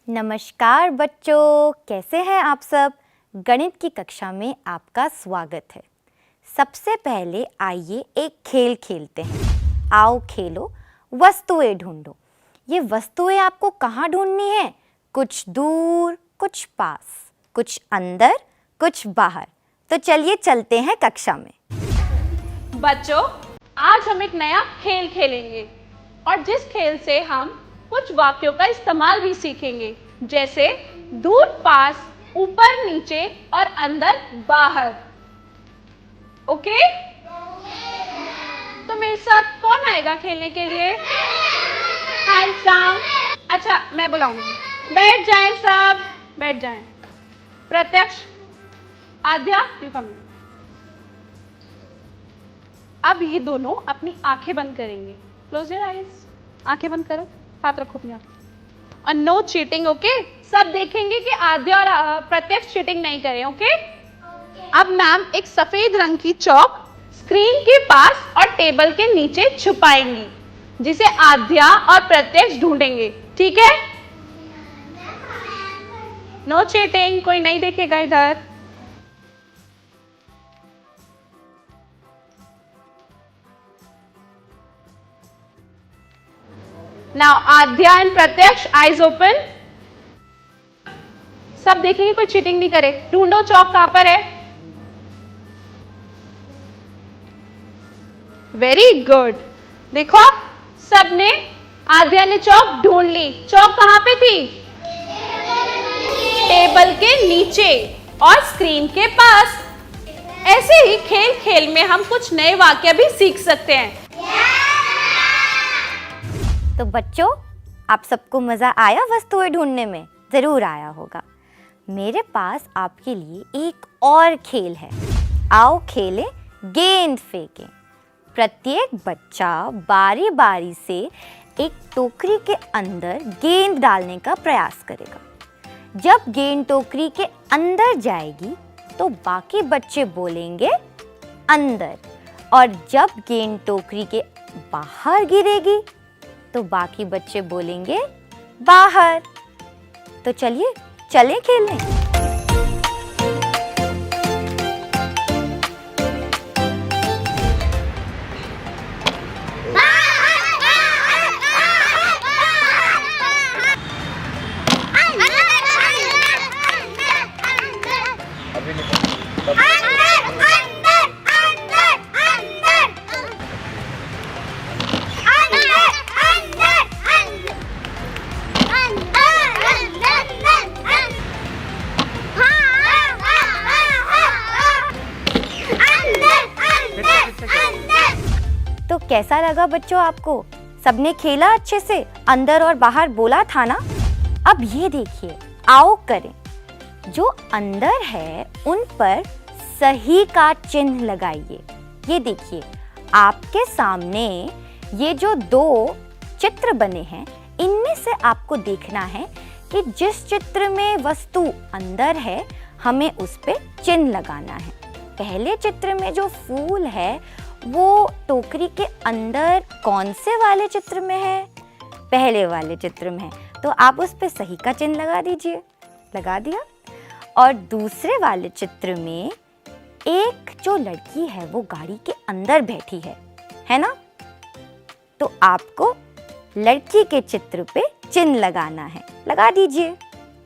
नमस्कार बच्चों, कैसे हैं आप सब। गणित की कक्षा में आपका स्वागत है। सबसे पहले आइए एक खेल खेलते हैं। आओ खेलो वस्तुएं ढूंढो। ये वस्तुएं आपको कहाँ ढूंढनी है? कुछ दूर, कुछ पास, कुछ अंदर, कुछ बाहर। तो चलिए चलते हैं कक्षा में। बच्चों, आज हम एक नया खेल खेलेंगे और जिस खेल से हम कुछ वाक्यों का इस्तेमाल भी सीखेंगे, जैसे दूर पास, ऊपर नीचे और अंदर बाहर। ओके? तो मेरे साथ कौन आएगा खेलने के लिए? Hands down. अच्छा, मैं बुलाऊंगी। बैठ जाएं सब, बैठ जाएं। प्रत्यक्ष, आद्या, यू कम। अब ये दोनों अपनी आंखें बंद करेंगे। Close your eyes. आंखें बंद करो, हाथ रखो अपने आप। और नो चीटिंग, ओके? सब देखेंगे कि आद्या और प्रत्यक्ष चीटिंग नहीं करें, ओके? अब मैम एक सफेद रंग की चौक स्क्रीन के पास और टेबल के नीचे छुपाएंगी, जिसे आद्या और प्रत्यक्ष ढूंढेंगे, ठीक है? नो चीटिंग, कोई नहीं देखेगा इधर। Now आद्या एंड प्रत्यक्ष, eyes open। सब देखेंगे, कोई चीटिंग नहीं करे। ढूंढो चौक कहां पर है। Very good. देखो, सबने, आद्या ने चौक ढूंढ ली। चौक कहां पे थी? टेबल के नीचे और स्क्रीन के पास। ऐसे ही खेल खेल में हम कुछ नए वाक्य भी सीख सकते हैं। तो बच्चों, आप सबको मज़ा आया वस्तुएं ढूंढने में? ज़रूर आया होगा। मेरे पास आपके लिए एक और खेल है। आओ खेलें गेंद फेंकें। प्रत्येक बच्चा बारी बारी से एक टोकरी के अंदर गेंद डालने का प्रयास करेगा। जब गेंद टोकरी के अंदर जाएगी तो बाकी बच्चे बोलेंगे अंदर, और जब गेंद टोकरी के बाहर गिरेगी तो बाकी बच्चे बोलेंगे बाहर। तो चलिए चलें खेलने। तो कैसा लगा बच्चों आपको? सबने खेला अच्छे से, अंदर और बाहर बोला था ना? अब ये देखिए, आओ करें। जो अंदर है उन पर सही का चिन्ह लगाइए। ये देखिए, आपके सामने ये जो दो चित्र बने हैं, इनमें से आपको देखना है कि जिस चित्र में वस्तु अंदर है, हमें उस पे चिन्ह लगाना है। पहले चित्र में जो फूल है वो टोकरी के अंदर कौन से वाले चित्र में है? पहले वाले चित्र में है, तो आप उस पे सही का चिन्ह लगा दीजिए। लगा दिया? और दूसरे वाले चित्र में एक जो लड़की है वो गाड़ी के अंदर बैठी है ना? तो आपको लड़की के चित्र पे चिन्ह लगाना है। लगा दीजिए।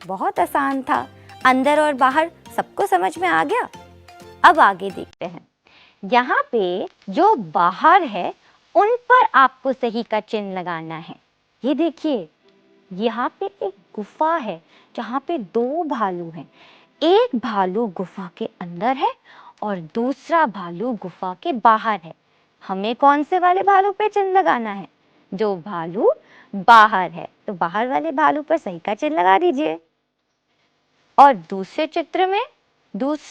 बहुत आसान था। अंदर और बाहर सबको समझ में आ गया? अब आगे देखते हैं। यहाँ पे जो बाहर है उन पर आपको सही का चिन्ह लगाना है। ये देखिए, यहाँ पे एक गुफा है जहाँ पे दो भालू हैं। एक भालू गुफा के अंदर है और दूसरा भालू गुफा के बाहर है। हमें कौन से वाले भालू पे चिन्ह लगाना है? जो भालू बाहर है, तो बाहर वाले भालू पर सही का चिन्ह लगा दीजिए। और दूसरे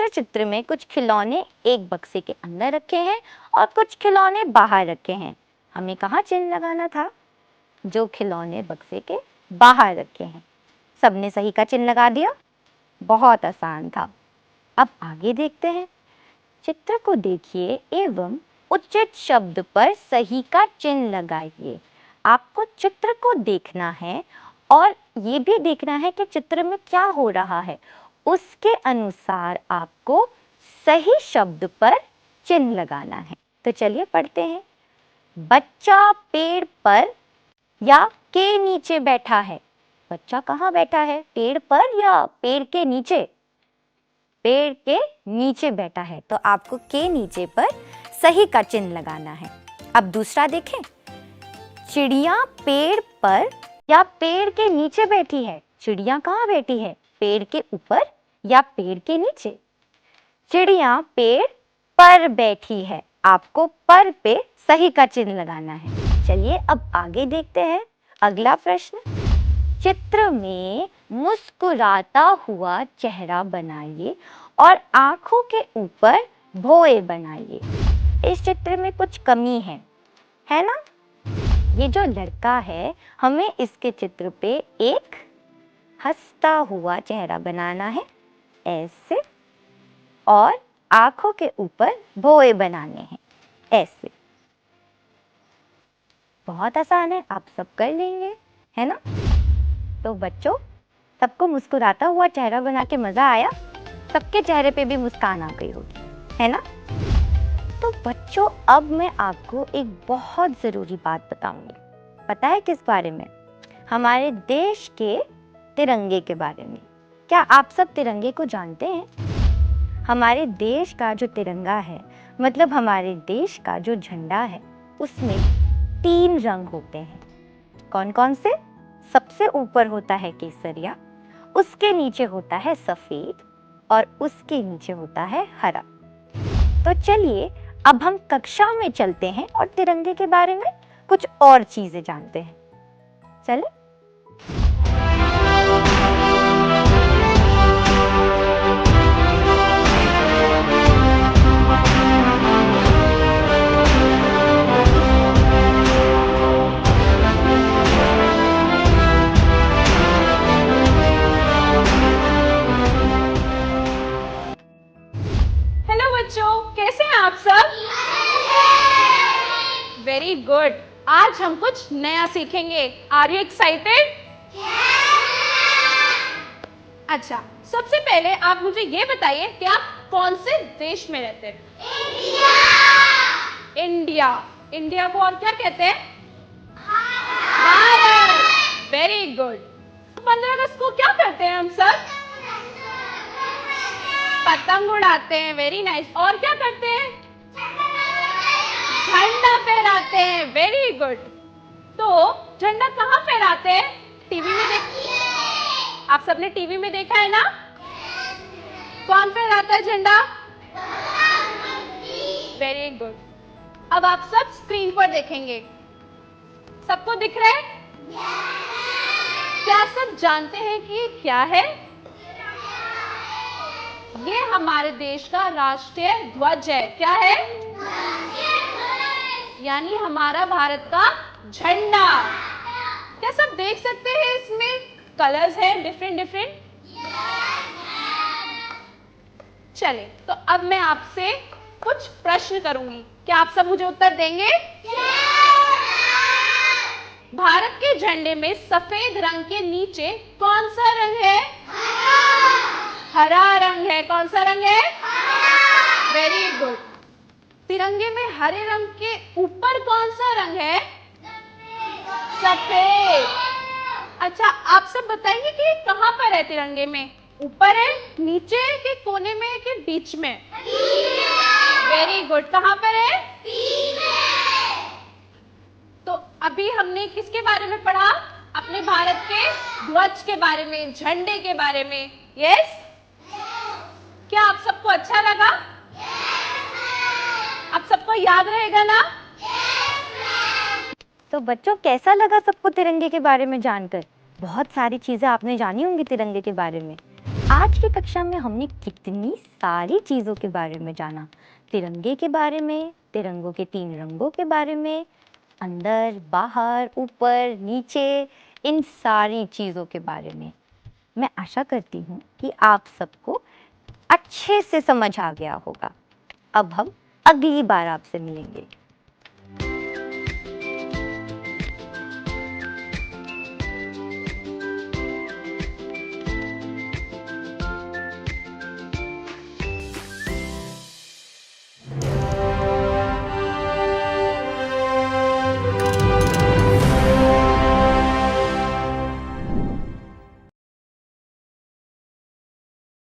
चित्र में कुछ खिलौने एक बक्से के अंदर रखे हैं और कुछ खिलौने बाहर रखे हैं। हमें कहाँ चिन्ह लगाना था? जो खिलौने बक्से के बाहर रखे हैं। सबने सही का चिन्ह लगा दिया? बहुत आसान था। अब आगे देखते हैं। चित्र को देखिए एवं उचित शब्द पर सही का चिन्ह लगाइए। आपको चित्र को देखना है और ये भी देखना है कि चित्र में क्या हो रहा है, उसके अनुसार आपको सही शब्द पर चिन्ह लगाना है। तो चलिए पढ़ते हैं। बच्चा पेड़ पर या के नीचे बैठा है। बच्चा कहाँ बैठा है, पेड़ पर या पेड़ के नीचे? पेड़ के नीचे बैठा है, तो आपको के नीचे पर सही का चिन्ह लगाना है। अब दूसरा देखें, चिड़िया पेड़ पर या पेड़ के नीचे बैठी है। चिड़िया कहाँ बैठी है, पेड़ के ऊपर या पेड़ के नीचे? चिड़िया पेड़ पर बैठी है, आपको पर पे सही का चिन्ह लगाना है। चलिए अब आगे देखते हैं अगला प्रश्न। चित्र में मुस्कुराता हुआ चेहरा बनाइए और आंखों के ऊपर भौएं बनाइए। इस चित्र में कुछ कमी है ना? ये जो लड़का है, हमें इसके चित्र पे एक हंसता हुआ चेहरा बनाना है ऐसे, और आंखों के ऊपर भौएं बनाने हैं ऐसे। बहुत आसान है, आप सब कर लेंगे, है ना? तो बच्चों, सबको मुस्कुराता हुआ चेहरा बना के मजा आया? सबके चेहरे पे भी मुस्कान आ गई होगी, है ना? तो बच्चों, अब मैं आपको एक बहुत ज़रूरी बात बताऊंगी। पता है किस बारे में? हमारे देश के तिरंगे के बारे में। क्या आप सब तिरंगे को जानते हैं? हमारे देश का जो तिरंगा है, मतलब हमारे देश का जो झंडा है, उसमें 3 रंग होते हैं। कौन कौन से? सबसे ऊपर होता है केसरिया, उसके नीचे होता है सफेद और उसके नीचे होता है हरा। तो चलिए अब हम कक्षा में चलते हैं और तिरंगे के बारे में कुछ और चीजें जानते हैं। चले? हेलो बच्चों, कैसे हैं आप सब? Very good. आज हम कुछ नया सीखेंगे। Are you excited? अच्छा, सबसे पहले आप मुझे ये बताइए कि आप कौन से देश में रहते हैं? इंडिया। इंडिया को और क्या कहते हैं? भारत। Very good. 15 अगस्त को क्या करते हैं हम सब? पतंग उड़ाते हैं। Very nice. और क्या करते हैं? झंडा फहराते हैं। Very good. तो झंडा कहाँ फहराते हैं? टीवी में देख, आप सबने टीवी में देखा है ना? कौन फहराता है झंडा? Very good. अब आप सब स्क्रीन पर देखेंगे। सबको दिख रहा है? क्या सब जानते हैं कि ये क्या है? ये हमारे देश का राष्ट्रीय ध्वज है। क्या है? यानी हमारा भारत का झंडा। क्या सब देख सकते हैं? इसमें कलर्स हैं डिफरेंट डिफरेंट। चले, तो अब मैं आपसे कुछ प्रश्न करूंगी। क्या आप सब मुझे उत्तर देंगे? भारत के झंडे में सफेद रंग के नीचे कौन सा रंग है? हरा रंग है। कौन सा रंग है? Very good. तिरंगे में हरे रंग के ऊपर कौन सा रंग है? सफेद। अच्छा, आप सब बताइए कि कहाँ पर है तिरंगे में? ऊपर है, नीचे है, कि कोने में है, कि बीच में? Very good. कहाँ पर है? तो अभी हमने किसके बारे में पढ़ा? अपने भारत के ध्वज के बारे में, झंडे के बारे में। यस? क्या आप सबको अच्छा लगा? आप सबको याद रहेगा ना? तो बच्चों, कैसा लगा सबको तिरंगे के बारे में जानकर? बहुत सारी चीजें आपने जानी होंगी तिरंगे के बारे में। आज की कक्षा में हमने कितनी सारी चीजों के बारे में जाना। तिरंगे के बारे में, तिरंगों के 3 रंगों के बारे में, अंदर, बाहर, ऊपर, नीचे, इन सारी चीजों के बारे में। मैं आशा करती हूँ कि आप सबको अच्छे से समझ आ गया होगा। अब हम अगली बार आपसे मिलेंगे।